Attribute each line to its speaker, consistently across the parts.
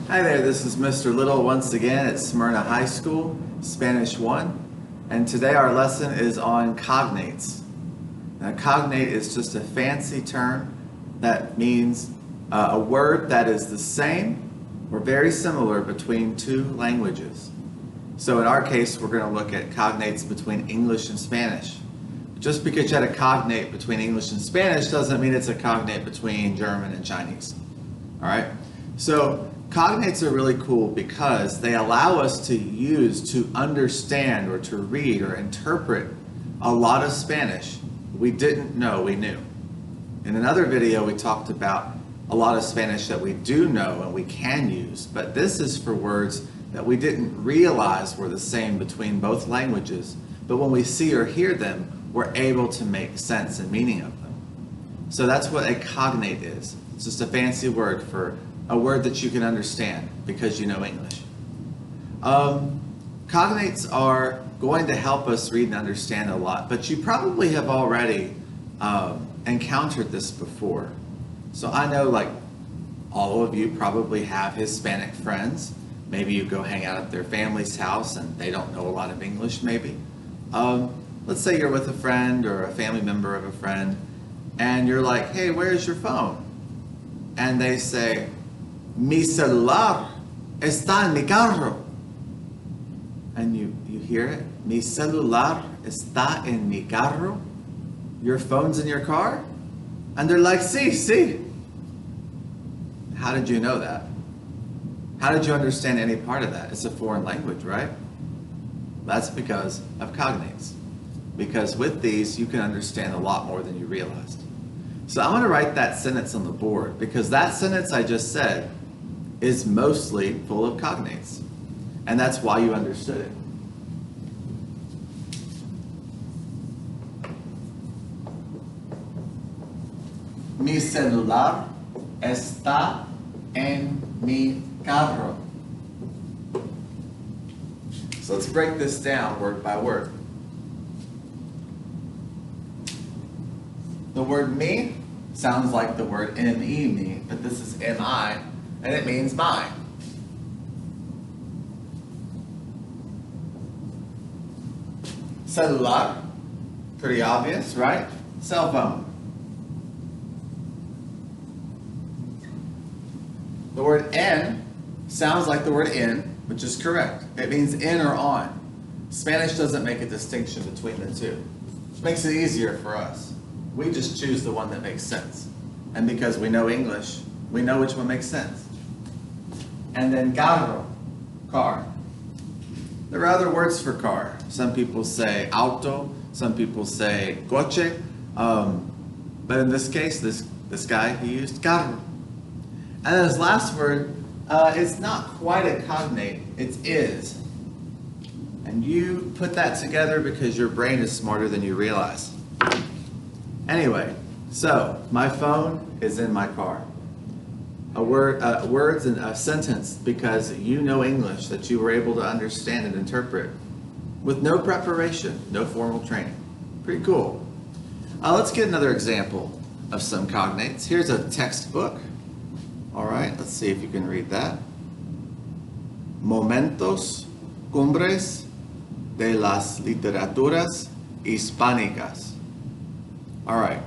Speaker 1: Hi there, this is Mr. Little once again at Smyrna High School, Spanish 1, and today our lesson is on cognates. Now, cognate is just a fancy term that means a word that is the same or very similar between two languages. So in our case, we're going to look at cognates between English and Spanish. Just because you had a cognate between English and Spanish doesn't mean it's a cognate between German and Chinese. All right? So cognates are really cool because they allow us to understand or to read or interpret a lot of Spanish we didn't know we knew. In another video, we talked about a lot of Spanish that we do know and we can use, but this is for words that we didn't realize were the same between both languages, but when we see or hear them, we're able to make sense and meaning of them. So that's what a cognate is. It's just a fancy word for a word that you can understand because you know English. Cognates are going to help us read and understand a lot, but you probably have already encountered this before. So I know like all of you probably have Hispanic friends. Maybe you go hang out at their family's house and they don't know a lot of English maybe. Let's say you're with a friend or a family member of a friend and you're like, hey, where's your phone? And they say, mi celular está en mi carro. And you hear it? Mi celular está en mi carro? Your phone's in your car? And they're like, sí. How did you know that? How did you understand any part of that? It's a foreign language, right? That's because of cognates. Because with these, you can understand a lot more than you realized. So I'm going to write that sentence on the board because that sentence I just said is mostly full of cognates. And that's why you understood it. Mi celular está en mi carro. So let's break this down word by word. The word me sounds like the word M-E, me, but this is M-I, and it means mine. Celular, pretty obvious, right? Cell phone. The word en sounds like the word in, which is correct. It means in or on. Spanish doesn't make a distinction between the two, which makes it easier for us. We just choose the one that makes sense. And because we know English, we know which one makes sense. And then carro, car. There are other words for car. Some people say auto, some people say coche, but in this case, this guy, he used carro. And then his last word, it's not quite a cognate, it's is. And you put that together because your brain is smarter than you realize. Anyway, so my phone is in my car. Words in a sentence because you know English that you were able to understand and interpret with no preparation, no formal training. Pretty cool. Let's get another example of some cognates. Here's a textbook. All right, let's see if you can read that. Momentos cumbres de las literaturas hispánicas. All right,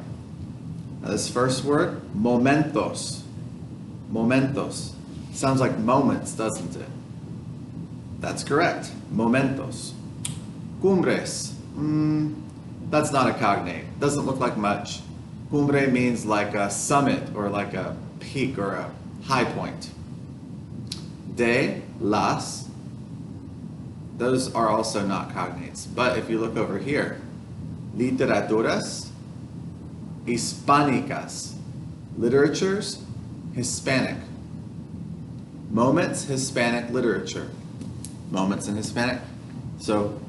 Speaker 1: now this first word, momentos. Momentos. Sounds like moments, doesn't it? That's correct, momentos. Cumbres, that's not a cognate. Doesn't look like much. Cumbre means like a summit or like a peak or a high point. De las, those are also not cognates. But if you look over here, literaturas hispánicas, literatures, Hispanic. Moments, Hispanic literature. Moments in Hispanic. So,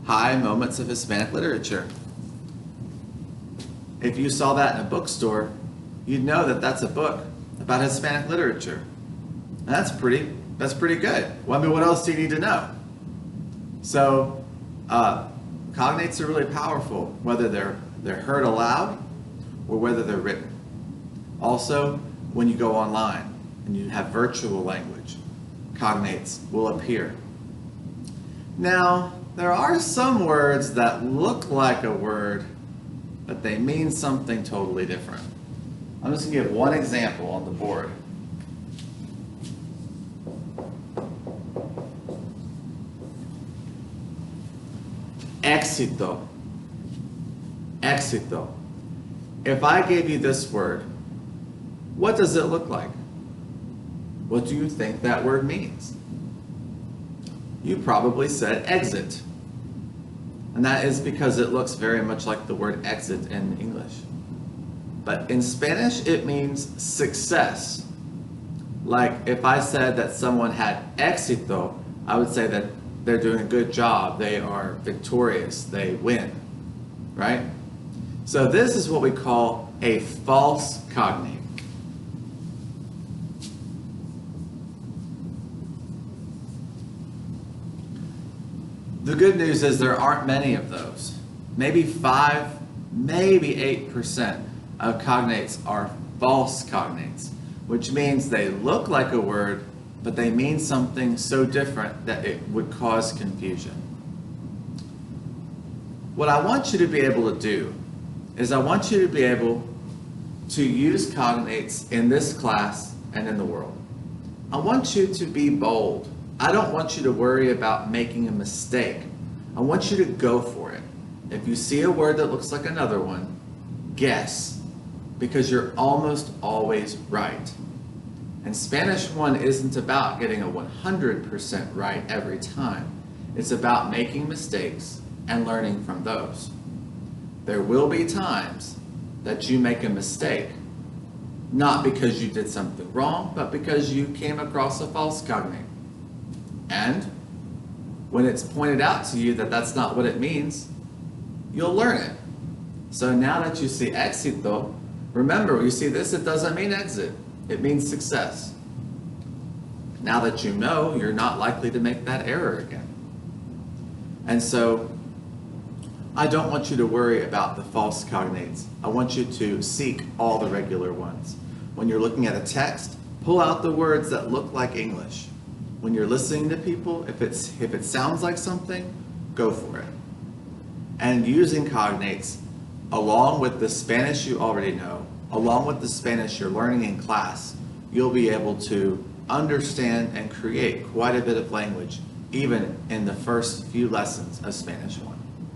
Speaker 1: high moments of Hispanic literature. If you saw that in a bookstore, you'd know that that's a book about Hispanic literature. And that's pretty good. Well, I mean, what else do you need to know? So, cognates are really powerful, whether they're heard aloud or whether they're written. Also, when you go online, and you have virtual language. Cognates will appear. Now, there are some words that look like a word, but they mean something totally different. I'm just going to give one example on the board. Éxito. Éxito. If I gave you this word, what does it look like? What do you think that word means? You probably said exit. And that is because it looks very much like the word exit in English. But in Spanish, it means success. Like if I said that someone had éxito, I would say that they're doing a good job, they are victorious, they win, right? So this is what we call a false cognate. The good news is there aren't many of those. Maybe 5, maybe 8% of cognates are false cognates, which means they look like a word, but they mean something so different that it would cause confusion. What I want you to be able to do is I want you to be able to use cognates in this class and in the world. I want you to be bold. I don't want you to worry about making a mistake. I want you to go for it. If you see a word that looks like another one, guess, because you're almost always right. And Spanish 1 isn't about getting a 100% right every time. It's about making mistakes and learning from those. There will be times that you make a mistake, not because you did something wrong, but because you came across a false cognate. And when it's pointed out to you that that's not what it means, you'll learn it. So now that you see éxito, remember, when you see this, it doesn't mean exit. It means success. Now that you know, you're not likely to make that error again. And so, I don't want you to worry about the false cognates. I want you to seek all the regular ones. When you're looking at a text, pull out the words that look like English. When you're listening to people, if it sounds like something, go for it. And using cognates, along with the Spanish you already know, along with the Spanish you're learning in class, you'll be able to understand and create quite a bit of language, even in the first few lessons of Spanish 1.